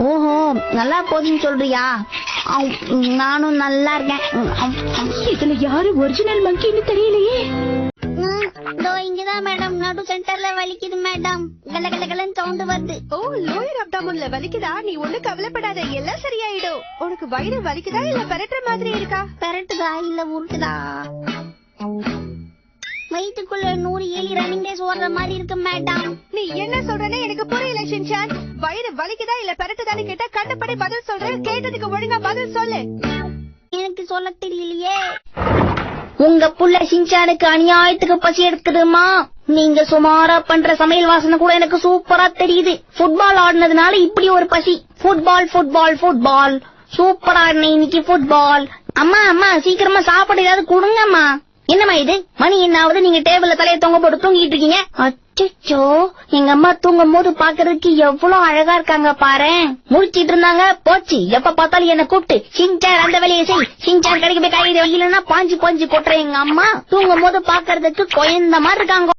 ஓஹோ, நல்லா போகுதுன்னு சொல்றியா? நானும் நல்லா இருக்கேன். இதுல யாரு ஒரிஜினல் மங்கின்னு தெரியலையே. இங்கதான் மேடம், நடு சென்டர்ல வலிக்குது மேடம். கல கல கலன்னு சவுண்ட் வருது. ஓ, லோயர் அப்டாமன்ல வலிக்குதா? நீ ஒண்ணு கவலைப்படாத, எல்லாம் சரியாயிடும். உனக்கு வயிறு வலிக்குதா இல்ல பெரட்டுற மாதிரி இருக்கா? பெரட்டுதா இல்ல உருட்டுதா? வயிற்றுக்குள்ள 100 ஏலி ரன்னிங் ரேஸ் ஓடுற மாதிரி இருக்கு மேடம். நீ என்ன சொல்றனே எனக்கு புரியல ஷின்சான். வயிறு வலிக்குதா இல்ல பெரட்டுதான்னு கேட்டா கண்டபடி பதில் சொல்றேன். கேட்டதுக்கு ஒழுங்கா பதில் சொல்லு. எனக்கு சொல்ல தெரியலையே. உங்க புள்ள ஷின்சானுக்கு அநியாயத்துக்கு பசி எடுக்குதுமா. நீங்க சுமாரா பண்ற சமையல் வாசனை கூட எனக்கு சூப்பரா தெரியுது. ஃபுட்பால் ஆடினதுனால இப்படி ஒரு பசி. ஃபுட்பால் ஃபுட்பால் ஃபுட்பால் சூப்பரா ஆடின இன்னைக்கு ஃபுட்பால். அம்மா அம்மா, சீக்கிரமா சாப்பாடு ஏதாவது கொடுங்கம்மா. என்னம்மா இது, மணி என்ன ஆகுது? நீங்க டேபிள்ல தலையை தொங்க போட்டு தூங்கிட்டு இருக்கீங்க. அச்சோ, எங்க அம்மா தூங்கும் போது பாக்குறதுக்கு எவ்வளவு அழகா இருக்காங்க பாரு. முடிச்சிட்டு இருந்தாங்க, போச்சு. எப்ப பார்த்தாலும் என்ன கூப்பிட்டு ஷின்சான் அந்த வேலையை செய், ஷின்சான் கடைக்கு போய் காய்கறி வைக்கலன்னா பாஞ்சு பாஞ்சு கொட்டுற எங்க அம்மா தூங்கும் போது பாக்குறதுக்கு குழந்த மாதிரி இருக்காங்க.